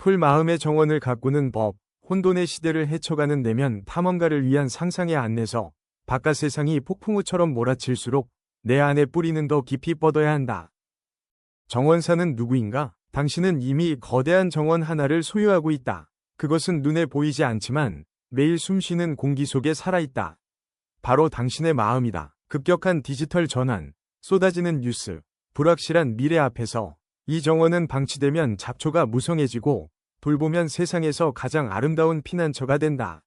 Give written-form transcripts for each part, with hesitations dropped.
풀 마음의 정원을 가꾸는 법, 혼돈의 시대를 헤쳐가는 내면 탐험가를 위한 상상의 안내서, 바깥 세상이 폭풍우처럼 몰아칠수록 내 안에 뿌리는 더 깊이 뻗어야 한다. 정원사는 누구인가? 당신은 이미 거대한 정원 하나를 소유하고 있다. 그것은 눈에 보이지 않지만 매일 숨쉬는 공기 속에 살아있다. 바로 당신의 마음이다. 급격한 디지털 전환, 쏟아지는 뉴스, 불확실한 미래 앞에서 이 정원은 방치되면 잡초가 무성해지고 돌보면 세상에서 가장 아름다운 피난처가 된다.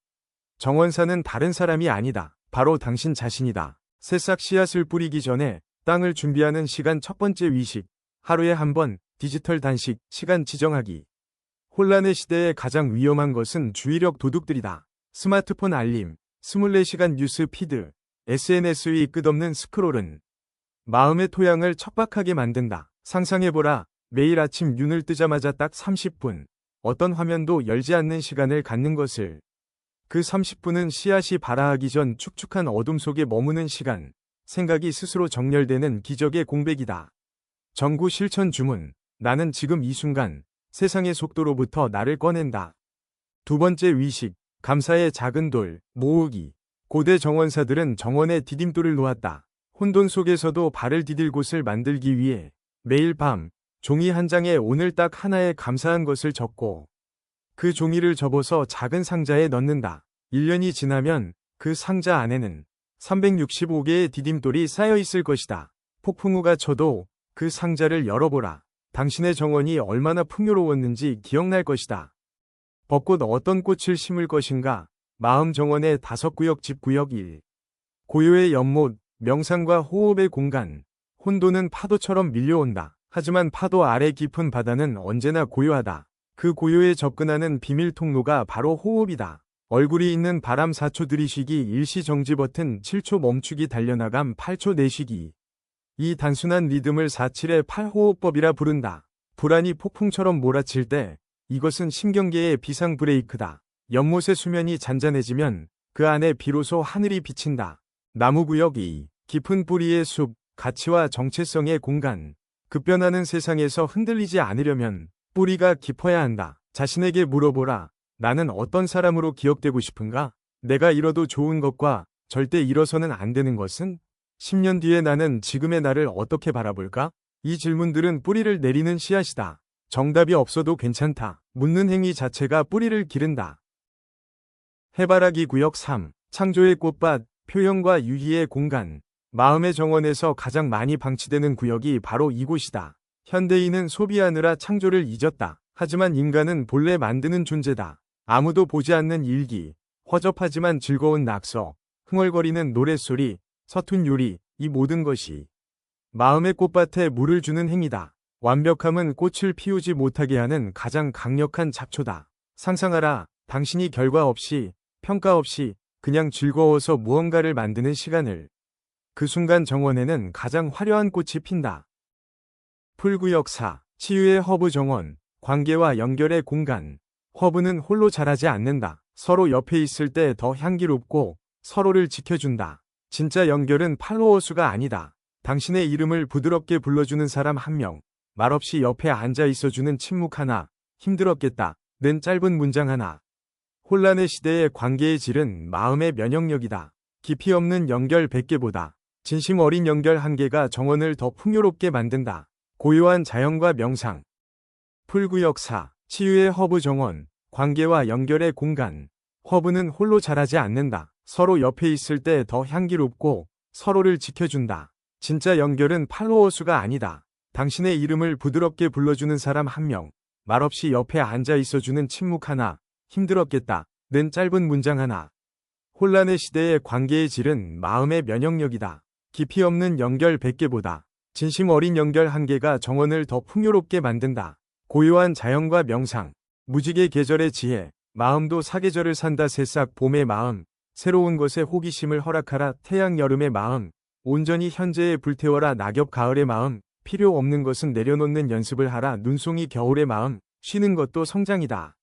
정원사는 다른 사람이 아니다. 바로 당신 자신이다. 새싹 씨앗을 뿌리기 전에 땅을 준비하는 시간 첫 번째 위식, 하루에 한 번 디지털 단식, 시간 지정하기. 혼란의 시대에 가장 위험한 것은 주의력 도둑들이다. 스마트폰 알림, 24시간 뉴스 피드, SNS의 끝없는 스크롤은 마음의 토양을 척박하게 만든다. 상상해보라. 매일 아침 눈을 뜨자마자 딱 30분, 어떤 화면도 열지 않는 시간을 갖는 것을. 그 30분은 씨앗이 발아하기 전 축축한 어둠 속에 머무는 시간, 생각이 스스로 정렬되는 기적의 공백이다. 정구 실천 주문. 나는 지금 이 순간 세상의 속도로부터 나를 꺼낸다. 두 번째 위식, 감사의 작은 돌, 모으기. 고대 정원사들은 정원의 디딤돌을 놓았다. 혼돈 속에서도 발을 디딜 곳을 만들기 위해 매일 밤 종이 한 장에 오늘 딱 하나의 감사한 것을 적고 그 종이를 접어서 작은 상자에 넣는다. 1년이 지나면 그 상자 안에는 365개의 디딤돌이 쌓여 있을 것이다. 폭풍우가 쳐도 그 상자를 열어보라. 당신의 정원이 얼마나 풍요로웠는지 기억날 것이다. 벚꽃 어떤 꽃을 심을 것인가? 마음 정원의 5구역 집구역 1. 고요의 연못, 명상과 호흡의 공간. 혼돈은 파도처럼 밀려온다. 하지만 파도 아래 깊은 바다는 언제나 고요하다. 그 고요에 접근하는 비밀 통로가 바로 호흡이다. 얼굴이 있는 바람 4초 들이쉬기, 일시 정지 버튼 7초 멈추기, 달려나감 8초 내쉬기. 이 단순한 리듬을 4-7의 8호흡법이라 부른다. 불안이 폭풍처럼 몰아칠 때 이것은 신경계의 비상 브레이크다. 연못의 수면이 잔잔해지면 그 안에 비로소 하늘이 비친다. 나무구역 2. 깊은 뿌리의 숲, 가치와 정체성의 공간. 급변하는 세상에서 흔들리지 않으려면 뿌리가 깊어야 한다. 자신에게 물어보라. 나는 어떤 사람으로 기억되고 싶은가? 내가 잃어도 좋은 것과 절대 잃어서는 안 되는 것은? 10년 뒤에 나는 지금의 나를 어떻게 바라볼까? 이 질문들은 뿌리를 내리는 씨앗이다. 정답이 없어도 괜찮다. 묻는 행위 자체가 뿌리를 기른다. 해바라기 구역 3. 창조의 꽃밭, 표현과 유희의 공간. 마음의 정원에서 가장 많이 방치되는 구역이 바로 이곳이다. 현대인은 소비하느라 창조를 잊었다. 하지만 인간은 본래 만드는 존재다. 아무도 보지 않는 일기, 허접하지만 즐거운 낙서, 흥얼거리는 노랫소리, 서툰 요리, 이 모든 것이 마음의 꽃밭에 물을 주는 행위다. 완벽함은 꽃을 피우지 못하게 하는 가장 강력한 잡초다. 상상하라. 당신이 결과 없이, 평가 없이 그냥 즐거워서 무언가를 만드는 시간을. 그 순간 정원에는 가장 화려한 꽃이 핀다. 풀구역 4. 치유의 허브 정원, 관계와 연결의 공간. 허브는 홀로 자라지 않는다. 서로 옆에 있을 때 더 향기롭고 서로를 지켜준다. 진짜 연결은 팔로워 수가 아니다. 당신의 이름을 부드럽게 불러주는 사람 한 명, 말없이 옆에 앉아 있어주는 침묵 하나, 힘들었겠다 는 짧은 문장 하나. 혼란의 시대의 관계의 질은 마음의 면역력이다. 깊이 없는 연결 100개보다 진심 어린 연결 1개가 정원을 더 풍요롭게 만든다. 고요한 자연과 명상. 풀구역 4. 치유의 허브 정원, 관계와 연결의 공간. 허브는 홀로 자라지 않는다. 서로 옆에 있을 때 더 향기롭고 서로를 지켜준다. 진짜 연결은 팔로워 수가 아니다. 당신의 이름을 부드럽게 불러주는 사람 한 명, 말없이 옆에 앉아 있어주는 침묵 하나, 힘들었겠다 는 짧은 문장 하나. 혼란의 시대의 관계의 질은 마음의 면역력이다. 깊이 없는 연결 100개보다 진심 어린 연결 1개가 정원을 더 풍요롭게 만든다. 고요한 자연과 명상. 무지개 계절의 지혜. 마음도 사계절을 산다. 새싹 봄의 마음, 새로운 것에 호기심을 허락하라. 태양 여름의 마음, 온전히 현재에 불태워라. 낙엽 가을의 마음, 필요 없는 것은 내려놓는 연습을 하라. 눈송이 겨울의 마음, 쉬는 것도 성장이다.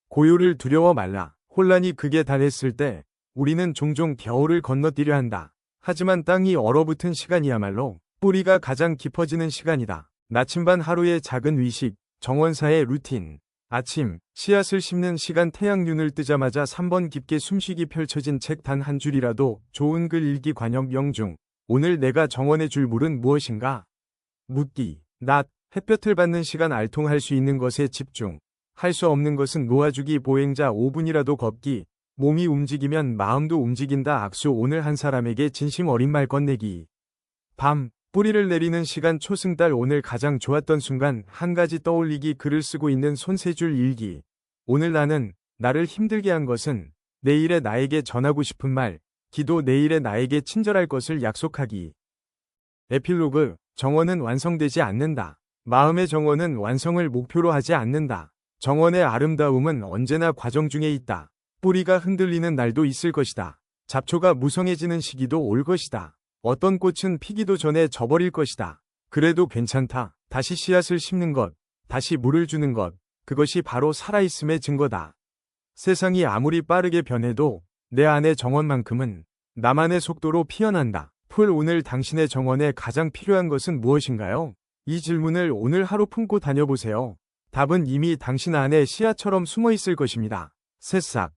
고요를 두려워 말라. 혼란이 극에 달했을 때 우리는 종종 겨울을 건너뛰려 한다. 하지만 땅이 얼어붙은 시간이야말로 뿌리가 가장 깊어지는 시간이다. 나침반 하루의 작은 위식, 정원사의 루틴. 아침, 씨앗을 심는 시간 태양 눈을 뜨자마자 3번 깊게 숨쉬기 펼쳐진 책 단 한 줄이라도 좋은 글 읽기 관역 명중. 오늘 내가 정원해 줄 물은 무엇인가? 묻기. 낮, 햇볕을 받는 시간 알통할 수 있는 것에 집중. 할 수 없는 것은 놓아주기 보행자 5분이라도 걷기. 몸이 움직이면 마음도 움직인다 악수 오늘 한 사람에게 진심 어린 말 건네기. 밤, 뿌리를 내리는 시간 초승달 오늘 가장 좋았던 순간 한 가지 떠올리기 글을 쓰고 있는 손세줄 일기. 오늘 나는 나를 힘들게 한 것은 내일의 나에게 전하고 싶은 말, 기도 내일의 나에게 친절할 것을 약속하기. 에필로그, 정원은 완성되지 않는다. 마음의 정원은 완성을 목표로 하지 않는다. 정원의 아름다움은 언제나 과정 중에 있다. 뿌리가 흔들리는 날도 있을 것이다. 잡초가 무성해지는 시기도 올 것이다. 어떤 꽃은 피기도 전에 져버릴 것이다. 그래도 괜찮다. 다시 씨앗을 심는 것, 다시 물을 주는 것, 그것이 바로 살아있음의 증거다. 세상이 아무리 빠르게 변해도 내 안의 정원만큼은 나만의 속도로 피어난다. 풀 오늘 당신의 정원에 가장 필요한 것은 무엇인가요? 이 질문을 오늘 하루 품고 다녀보세요. 답은 이미 당신 안에 씨앗처럼 숨어 있을 것입니다. 새싹.